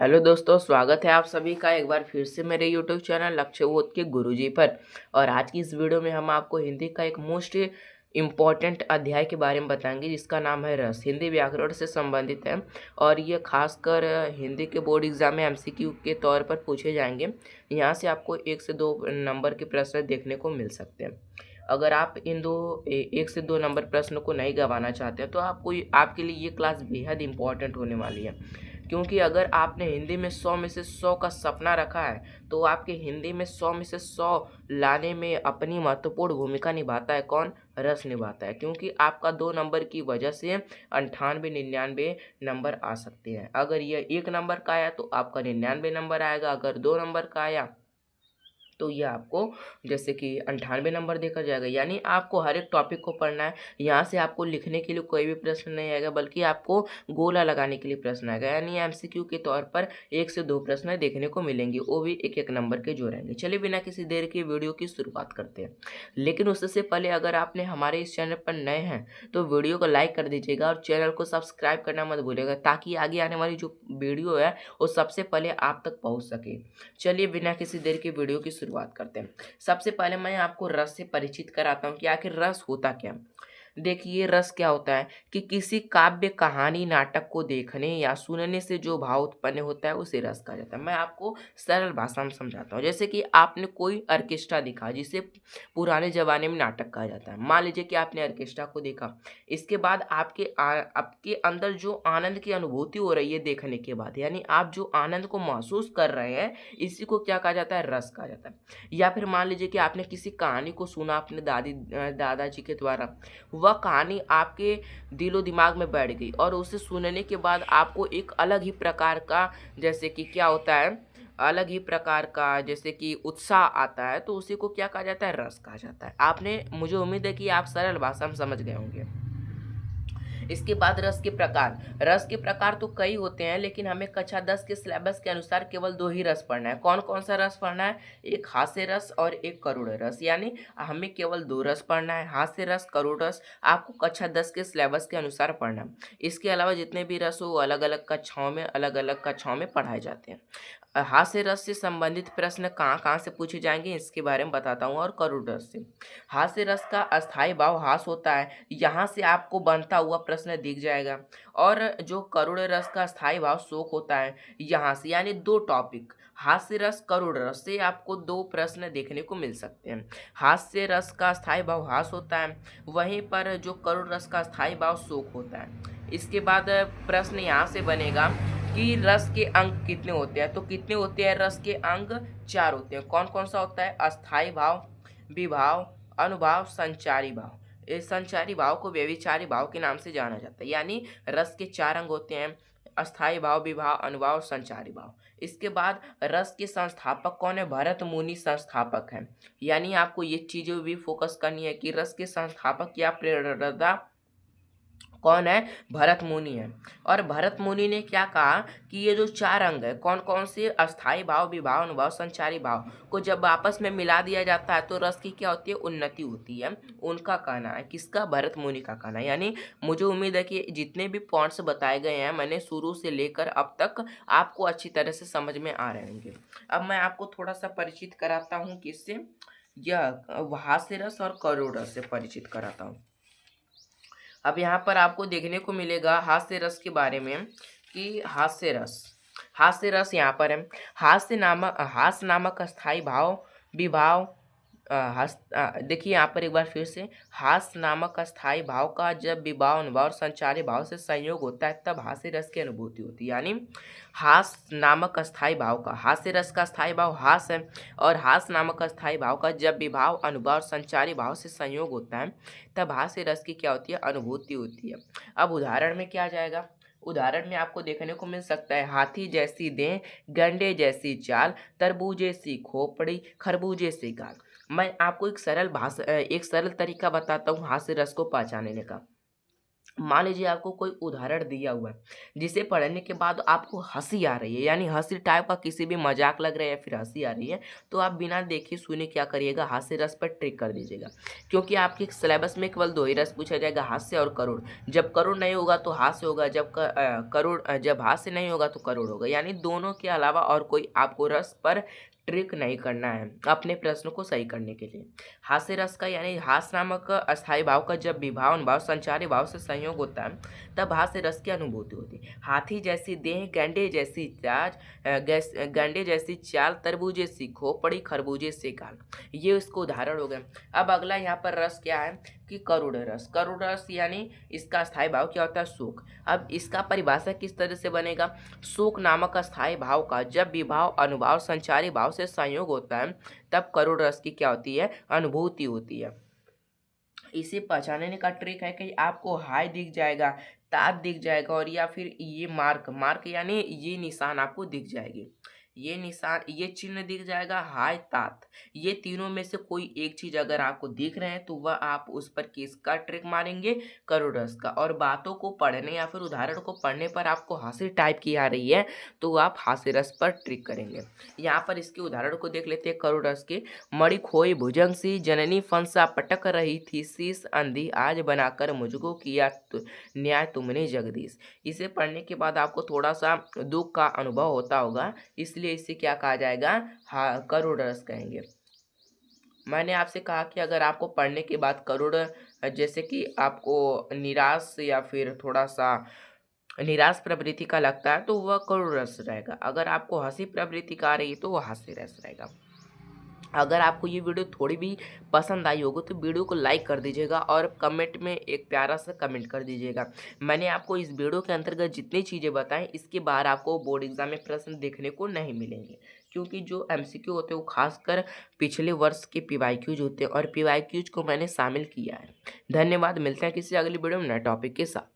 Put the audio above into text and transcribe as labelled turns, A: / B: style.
A: Hello दोस्तों, स्वागत है आप सभी का एक बार फिर से मेरे यूट्यूब चैनल लक्ष्यबोध के गुरुजी पर। और आज की इस वीडियो में हम आपको हिंदी का एक मोस्ट इम्पॉर्टेंट अध्याय के बारे में बताएंगे जिसका नाम है रस। हिंदी व्याकरण से संबंधित है और ये खासकर हिंदी के बोर्ड एग्जाम में एमसीक्यू के तौर पर पूछे जाएंगे। यहाँ से आपको 1 से 2 नंबर के प्रश्न देखने को मिल सकते हैं। अगर आप इन 1 से 2 नंबर प्रश्न को नहीं गंवाना चाहते हैं तो आपके लिए ये क्लास बेहद इंपॉर्टेंट होने वाली है। क्योंकि अगर आपने हिंदी में 100 में से 100 का सपना रखा है तो आपके हिंदी में 100 में से 100 लाने में अपनी महत्वपूर्ण भूमिका निभाता है कौन? रस निभाता है। क्योंकि आपका 2 नंबर की वजह से 98-99 नंबर आ सकते हैं। अगर यह 1 नंबर का आया तो आपका 99 नंबर आएगा। अगर 2 नंबर का आया तो ये आपको जैसे कि 98 नंबर देकर जाएगा। यानी आपको हर एक टॉपिक को पढ़ना है। यहाँ से आपको लिखने के लिए कोई भी प्रश्न नहीं आएगा, बल्कि आपको गोला लगाने के लिए प्रश्न आएगा। यानी एमसीक्यू के तौर पर 1 से 2 प्रश्न देखने को मिलेंगे, वो भी 1-1 नंबर के जो रहेंगे। चलिए बिना किसी देर के वीडियो की शुरुआत करते हैं। लेकिन उससे पहले अगर आपने हमारे इस चैनल पर नए हैं तो वीडियो को लाइक कर दीजिएगा और चैनल को सब्सक्राइब करना मत भूलिएगा, ताकि आगे आने वाली जो वीडियो है वो सबसे पहले आप तक पहुँच सके। चलिए बिना किसी देर के वीडियो की शुरुआत करते हैं। सबसे पहले मैं आपको रस से परिचित कराता हूँ कि आखिर रस होता क्या। देखिए, रस क्या होता है कि किसी काव्य, कहानी, नाटक को देखने या सुनने से जो भाव उत्पन्न होता है उसे रस कहा जाता है। मैं आपको सरल भाषा में समझाता हूँ। जैसे कि आपने कोई ऑर्केस्ट्रा देखा, जिसे पुराने जमाने में नाटक कहा जाता है। मान लीजिए कि आपने ऑर्केस्ट्रा को देखा, इसके बाद आपके अंदर जो आनंद की अनुभूति हो रही है देखने के बाद, यानी आप जो आनंद को महसूस कर रहे हैं, इसी को क्या कहा जाता है? रस कहा जाता है। या फिर मान लीजिए कि आपने किसी कहानी को सुना अपने दादाजी के द्वारा, वह कहानी आपके दिलो दिमाग में बैठ गई और उसे सुनने के बाद आपको एक अलग ही प्रकार का, जैसे कि क्या होता है, अलग ही प्रकार का जैसे कि उत्साह आता है, तो उसी को क्या कहा जाता है? रस कहा जाता है। आपने, मुझे उम्मीद है कि आप सरल भाषा में समझ गए होंगे। इसके बाद रस के प्रकार। रस के प्रकार तो कई होते हैं, लेकिन हमें कक्षा 10 के सिलेबस के अनुसार केवल 2 ही रस पढ़ना है। कौन कौन सा रस पढ़ना है? एक हास्य रस और एक करुण रस। यानी हमें केवल 2 रस पढ़ना है, हास्य रस, करुण रस। आपको कक्षा 10 के सिलेबस के अनुसार पढ़ना है। इसके अलावा जितने भी रस हो वो अलग अलग कक्षाओं में पढ़ाए जाते हैं। हास्य रस से संबंधित प्रश्न कहाँ कहाँ से पूछे जाएंगे इसके बारे में बताता हूँ। और करुण रस से, हास्य रस का अस्थाई भाव हास होता है, यहाँ से आपको बनता हुआ प्रश्न दिख जाएगा। और जो करुण रस का स्थायी भाव शोक होता है, यहाँ से, यानी 2 टॉपिक, हास्य रस, करुण रस से आपको 2 प्रश्न देखने को मिल सकते हैं। हास्य रस का स्थायी भाव हास होता है, वहीं पर जो करुण रस का स्थायी भाव शोक होता है। इसके बाद प्रश्न यहाँ से बनेगा कि रस के अंग कितने होते हैं। तो कितने होते हैं रस के अंग? 4 होते हैं। कौन कौन सा होता है? अस्थाई भाव, विभाव, अनुभाव, संचारी भाव। इस संचारी भाव को व्यभिचारी भाव के नाम से जाना जाता है। यानी रस के 4 अंग होते हैं: अस्थाई भाव, विभाव, अनुभाव, संचारी भाव। इसके बाद रस के संस्थापक कौन है? भरत मुनि संस्थापक हैं। यानी आपको ये चीजें भी फोकस करनी है कि रस के संस्थापक या प्रेरणादाता कौन है? भरत मुनि है। और भरत मुनि ने क्या कहा कि ये जो 4 अंग है, कौन कौन से? अस्थाई भाव, विभाव, अनुभाव, संचारी भाव को जब आपस में मिला दिया जाता है तो रस की क्या होती है? उन्नति होती है। उनका कहना है। किसका? भरत मुनि का कहना है। यानी मुझे उम्मीद है कि जितने भी पॉइंट्स बताए गए हैं मैंने शुरू से लेकर अब तक, आपको अच्छी तरह से समझ में आ रहे होंगे। अब मैं आपको थोड़ा सा परिचित कराता हूँ किससे? यह हास्य रस और करुण रस से परिचित कराता हूँ। अब यहाँ पर आपको देखने को मिलेगा हास्य रस के बारे में कि हास्य रस यहाँ पर है। हास्य नामक अस्थाई भाव, विभाव, देखिए यहाँ पर एक बार फिर से, हास्य नामक अस्थाई भाव का जब विभाव, अनुभाव और संचारी भाव से संयोग होता है तब हास्य रस की अनुभूति होती है। यानी हास्य नामक अस्थाई भाव का, हास्य रस का अस्थाई भाव हास है, और हास्य नामक अस्थाई भाव का जब विभाव, अनुभाव और संचारी भाव से संयोग होता है तब हास्य रस की क्या होती है? अनुभूति होती है। अब उदाहरण में क्या जाएगा? उदाहरण में आपको देखने को मिल सकता है: हाथी जैसी देह, गंडे जैसी चाल, तरबूजे सी खोपड़ी, खरबूजे सी गाल। मैं आपको एक सरल तरीका बताता हूँ हास्य रस को पहचानने का। मान लीजिए आपको कोई उदाहरण दिया हुआ है जिसे पढ़ने के बाद आपको हंसी आ रही है, यानी हंसी टाइप का किसी भी मजाक लग रहा है या फिर हंसी आ रही है, तो आप बिना देखे सुने क्या करिएगा, हास्य रस पर ट्रिक कर दीजिएगा। क्योंकि आपके सिलेबस में केवल दो ही रस पूछा जाएगा, हास्य और करुण। जब करुण नहीं होगा तो हास्य होगा, जब हास्य नहीं होगा तो करुण होगा, यानी दोनों के अलावा और कोई आपको रस पर ट्रिक नहीं करना है अपने प्रश्न को सही करने के लिए। हास्य रस का यानी हास्य नामक अस्थायी भाव का जब विभाव अनुभाव संचारी भाव से संयोग होता है तब हास्य रस की अनुभूति होती है। हाथी जैसी देह, गंडे जैसी चाल, तरबूजे सी खोपड़ी, खरबूजे से गाल। ये इसको उदाहरण हो गए। अब अगला यहाँ पर रस क्या है कि करुण रस। करुण रस यानी इसका अस्थायी भाव क्या होता है, शोक। अब इसका परिभाषा किस तरह से बनेगा, शोक नामक अस्थायी भाव का जब विभाव अनुभाव संचारी भाव से संयोग होता है तब करुण रस की क्या होती है, अनुभूति होती है। इसे पहचानने का ट्रिक है कि आपको हाई दिख जाएगा, तात दिख जाएगा, और या फिर ये मार्क मार्क यानी ये निशान आपको दिख जाएगी, ये निशान ये चिन्ह दिख जाएगा, हाय तात। ये तीनों में से कोई एक चीज अगर आपको दिख रहे हैं तो वह आप उस पर किसका ट्रिक मारेंगे, करुण रस का। और बातों को पढ़ने या फिर उदाहरण को पढ़ने पर आपको हंसी टाइप की आ रही है तो आप हास्य रस पर ट्रिक करेंगे। यहाँ पर इसके उदाहरण को देख लेते हैं करुण रस के। मणि खोई भुजंग सी, जननी फंसा पटक रही थी, शीश अंधी आज बनाकर मुझको किया न्याय तुमने जगदीश। इसे पढ़ने के बाद आपको थोड़ा सा दुख का अनुभव होता होगा, इसलिए इसे क्या कहा जाएगा, हाँ करुण रस कहेंगे। मैंने आपसे कहा कि अगर आपको पढ़ने के बाद करुण जैसे कि आपको निराश या फिर थोड़ा सा निराश प्रवृत्ति का लगता है तो वह करुण रस रहेगा। अगर आपको हंसी प्रवृत्ति का आ रही है तो वह हास्य रस रहेगा। अगर आपको ये वीडियो थोड़ी भी पसंद आई होगी तो वीडियो को लाइक कर दीजिएगा और कमेंट में एक प्यारा सा कमेंट कर दीजिएगा। मैंने आपको इस वीडियो के अंतर्गत जितनी चीज़ें बताएं इसके बाहर आपको बोर्ड एग्जाम में प्रश्न देखने को नहीं मिलेंगे, क्योंकि जो एमसीक्यू होते हैं वो खासकर पिछले वर्ष के पीवाईक्यूज होते हैं और पीवाईक्यूज को मैंने शामिल किया है। धन्यवाद, मिलते हैं किसी अगली वीडियो में नए टॉपिक के साथ।